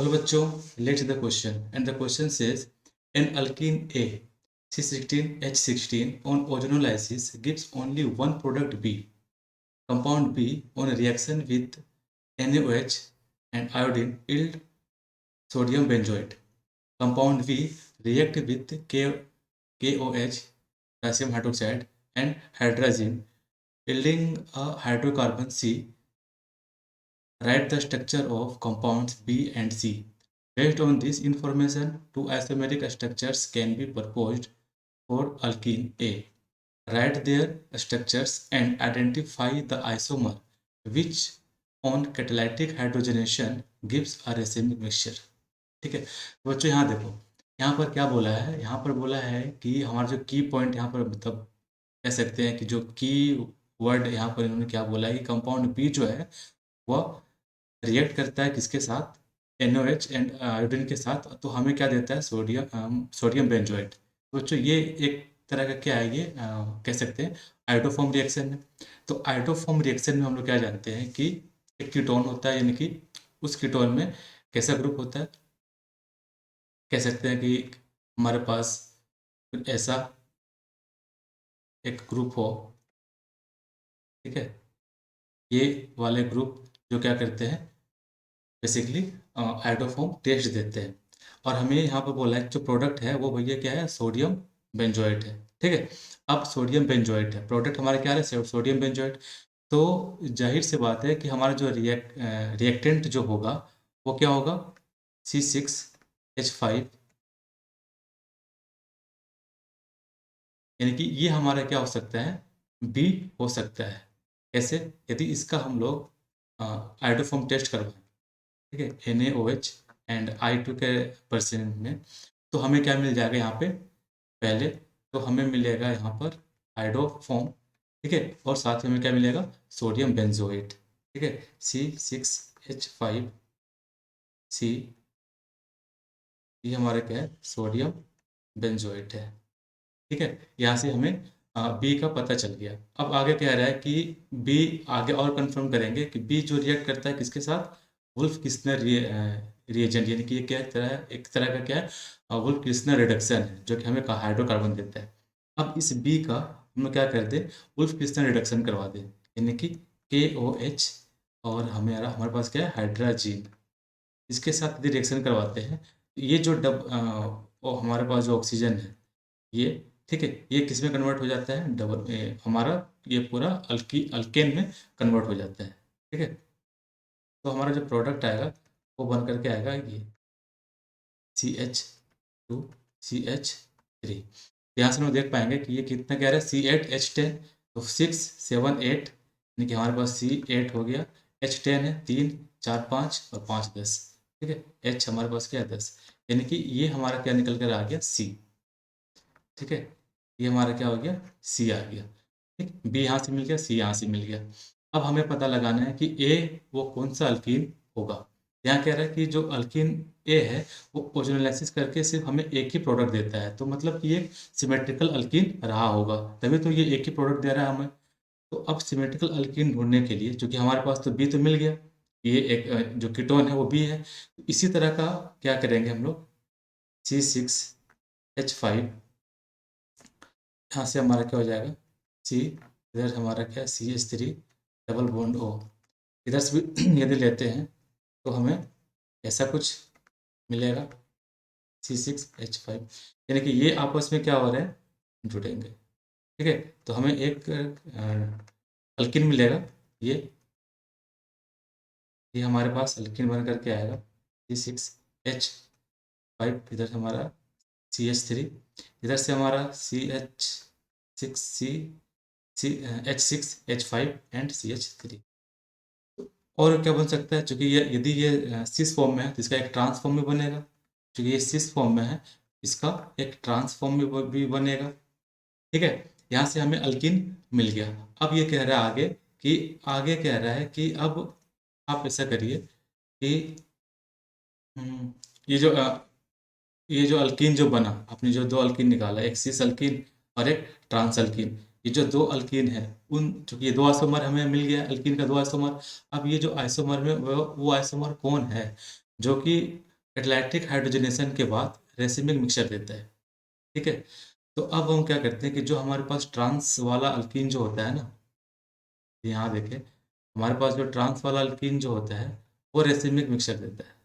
Hello बच्चों, let's the question and the question says an alkene A C16H16 on ozonolysis gives only one product B. Compound B on a reaction with NaOH and iodine yield sodium benzoate. Compound V react with KOH calcium hydroxide and hydrazine yielding a hydrocarbon C. Write the structure of compounds B and C. Based on this information, two isomeric structures can be proposed for alkene A. Write their structures and identify the isomer which on catalytic hydrogenation gives a racemic mixture. ठीक है बच्चों, यहाँ देखो, यहाँ पर क्या बोला है, यहाँ पर बोला है कि हमारा जो की पॉइंट यहाँ पर मतलब कह सकते हैं कि जो की वर्ड यहाँ पर इन्होंने क्या बोला है कि कंपाउंड बी जो है वह रिएक्ट करता है किसके साथ, NaOH एंड आयोडीन के साथ, तो हमें क्या देता है, सोडियम बेंजोएट। तो बच्चों ये एक तरह का क्या है, ये कह सकते हैं आयोडोफॉर्म रिएक्शन है। तो आयोडोफॉर्म रिएक्शन में हम लोग क्या जानते हैं कि एक कीटोन होता है, यानी कि उस कीटोन में कैसा ग्रुप होता है, कह सकते हैं कि हमारे पास कुछ ऐसा एक ग्रुप हो, ठीक है, ये वाले ग्रुप जो क्या करते हैं बेसिकली आयोडोफॉर्म टेस्ट देते हैं। और हमें यहाँ पर बोला है जो प्रोडक्ट है वो भैया क्या है, सोडियम बेंजोएट है। ठीक है, अब सोडियम बेंजोएट है प्रोडक्ट हमारा, क्या है, सोडियम बेंजोएट। तो जाहिर सी बात है कि हमारा जो रिएक्टेंट जो होगा वो क्या होगा, C6H5, यानी कि ये हमारा क्या हो सकता है, बी हो सकता है। कैसे, यदि इसका हम लोग आयोडोफॉर्म टेस्ट करवाएं, ठीक है, NaOH एंड I2 के परसेंट में, तो हमें क्या मिल जाएगा यहाँ पे, पहले तो हमें मिलेगा यहाँ पर आयोडोफॉर्म, ठीक है, और साथ में हमें क्या मिलेगा, सोडियम बेंजोएट, ठीक है, C6H5 C, ये हमारा क्या है, सोडियम बेंजोएट है। ठीक है, यहाँ से हमें बी का पता चल गया। अब आगे कह रहा है कि बी आगे और कंफर्म करेंगे कि बी जो रिएक्ट करता है किसके साथ, वुल्फ किस्नर रिएजेंट, यानी कि ये क्या तरह एक तरह का क्या है, वुल्फ किस्नर रिडक्शन है जो कि हमें हाइड्रोकार्बन देता है। अब इस बी का हम लोग क्या कर दे, वुल्फ किस्नर रिडक्शन करवा दे, यानी कि KOH और हमारे पास क्या है, हाइड्राजीन, इसके साथ यदि रिएक्शन करवाते हैं, ये जो हमारे पास जो ऑक्सीजन है ये, ठीक है, ये किस में कन्वर्ट हो जाता है, हमारा ये पूरा अल्केन में कन्वर्ट हो जाता है। ठीक है, तो हमारा जो प्रोडक्ट आएगा वो बन करके आएगा ये CH2CH3। यहाँ से हम देख पाएंगे कि ये कितना कह रहा है, C8H10, तो 6 7 8, यानी कि हमारे पास C8 हो गया, H10 है 3 4 5 और 5 10, ठीक है, H हमारे पास क्या है 10, यानी कि ये हमारा क्या निकल कर आ गया, C। ठीक है, ये हमारा क्या हो गया, C आ गया। ठीक, B यहाँ से मिल गया, C यहाँ से मिल गया। अब हमें पता लगाना है कि A वो कौन सा अल्कीन होगा। यहाँ कह रहा है कि जो अल्कीन A है वो ओजोनोलाइसिस करके सिर्फ हमें एक ही प्रोडक्ट देता है, तो मतलब कि ये सिमेट्रिकल अल्कीन रहा होगा, तभी तो ये एक ही प्रोडक्ट दे रहा है हमें। तो अब सिमेट्रिकल अल्कीन ढूंढने के लिए, क्योंकि हमारे पास तो B तो मिल गया, ये एक जो कीटोन है वो B है, इसी तरह का क्या करेंगे हम लोग, C6H5, यहाँ से हमारा क्या हो जाएगा, C, इधर हमारा क्या है, CH3 डबल बॉन्ड O, इधर से भी यदि लेते हैं तो हमें ऐसा कुछ मिलेगा, C6H5, यानी कि ये आपस में क्या हो रहे हैं, जुड़ेंगे। ठीक है, तो हमें एक अल्किन मिलेगा, ये हमारे पास अल्किन बन करके आएगा, C6H5, इधर से हमारा CH3, इधर से हमारा H6H5 एंड CH3। और क्या बन सकता है, चूंकि ये यदि ये सिस फॉर्म में है तो इसका एक ट्रांस फॉर्म में बनेगा, चूंकि ये सिस फॉर्म में है इसका एक ट्रांस फॉर्म में भी बनेगा। ठीक है, यहाँ से हमें अल्किन मिल गया। अब ये कह रहा है आगे, कि आगे कह रहा है कि अब आप ऐसा करिए कि हम्म, ये जो ये जो अल्कीन जो बना, आपने जो दो अल्कीन निकाला, एक सिस अल्कीन और एक ट्रांस अल्कीन, ये जो दो अल्कीन है उन, चूंकि ये दो आइसोमर हमें मिल गया, अल्कीन का दो आइसोमर। अब ये जो आइसोमर में वो आइसोमर कौन है जो कि कैटालाइटिक हाइड्रोजनेशन के बाद रेसिमिक मिक्सचर देता है। ठीक है, तो अब हम क्या करते हैं कि जो हमारे पास ट्रांस वाला अल्कीन जो होता है ना, यहाँ देखें, हमारे पास जो ट्रांस वाला अल्कीन जो होता है वो रेसिमिक मिक्सचर देता है।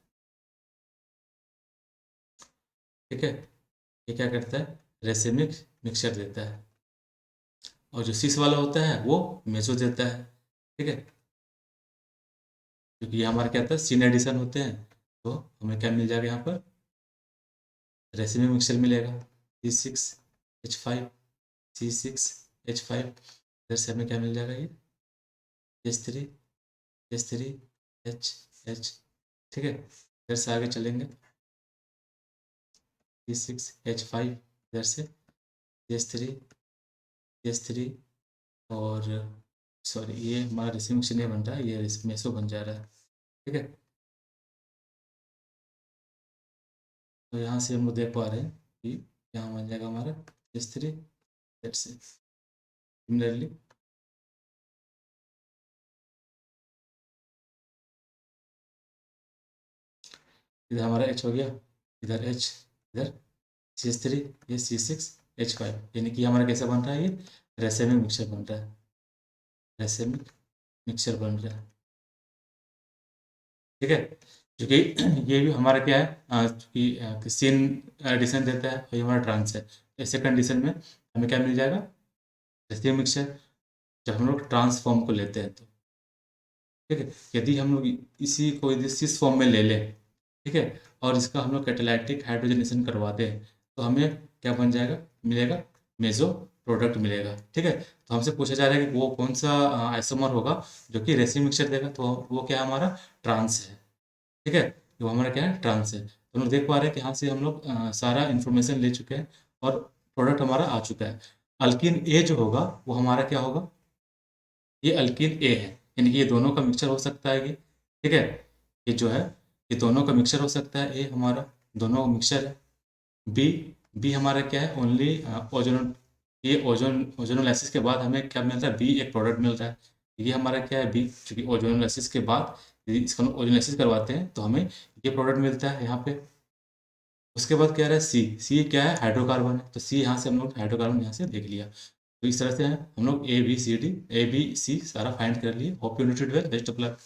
ठीक है, ये क्या करता है, रेसिमिक मिक्सचर देता है। और जो सिस वाला होता है वो मेसो देता है। ठीक है, क्योंकि ये हमारा क्या होता है, सीन एडिशन होते हैं, तो हमें क्या मिल जाएगा यहाँ पर, रेसिमिक मिक्सचर मिलेगा। C6H5, C6H5, इधर से हमें क्या मिल जाएगा, ये H3H3H। ठीक है, इधर से आगे चलेंगे, C6H5, इधर से CH3 और सॉरी, ये हमारा रेसिमिक मिक्सचर नहीं बन रहा है, ये मेसो बन जा रहा है। ठीक है, तो यहाँ से हम लोग देख पा रहे हैं कि यहाँ बन जाएगा हमारा S3, लेट्स से सिमिलरली इधर हमारा H हो गया, इधर H, इधर CH3, ये C6H5, यानी कि हमारा कैसा बन रहा है, ये रेसिमिक मिक्सचर बन रहा है, रेसिमिक मिक्सचर बन रहा है। ठीक है, क्योंकि ये भी हमारा क्या है, क्योंकि सीन एडिशन देता है और ये हमारा ट्रांस है। ऐसे कंडीशन में हमें क्या मिल जाएगा, रेसिमिक मिक्सचर, जब हम लोग ट्रांसफॉर्म को लेते हैं तो। ठीक है, यदि हम लोग इसी को यदि इस फॉर्म में ले लें, ठीक है, और इसका हम लोग कैटालाइटिक हाइड्रोजनेशन करवाते हैं, तो हमें क्या बन जाएगा, मिलेगा मेजो प्रोडक्ट मिलेगा। ठीक है, तो हमसे पूछा जा रहा है कि वो कौन सा आइसोमर होगा जो कि रेसिमिक मिक्सचर देगा, तो वो क्या है, हमारा ट्रांस है। ठीक है, वो हमारा क्या है, ट्रांस है। तो हम लोग देख पा रहे हैं कि यहाँ से हम लोग सारा इन्फॉर्मेशन ले चुके हैं और प्रोडक्ट हमारा आ चुका है। अल्किन ए जो होगा वो हमारा क्या होगा, ये अल्किन ए है, यानी कि ये दोनों का मिक्सचर हो सकता है ये। ठीक है, ये जो है, ये दोनों का मिक्सचर हो सकता है, ए हमारा दोनों का मिक्सचर है। बी, बी हमारा क्या है, ओनली ओजोन, ये ओजोनोलाइसिस के बाद हमें क्या मिलता है, बी एक प्रोडक्ट मिल रहा है। ये हमारा क्या है, बी, चूंकि ओजोनोलाइसिस के बाद यदि इसका ओजोनोलाइसिस करवाते हैं तो हमें ये प्रोडक्ट मिलता है यहाँ पे। उसके बाद क्या रहा है, सी, सी क्या है, हाइड्रोकार्बन है, तो सी यहाँ से हम लोग हाइड्रोकार्बन यहाँ से देख लिया। तो इस तरह से हम लोग A B C D, A B C सारा फाइंड कर लिए। Hope you noted well, best of luck.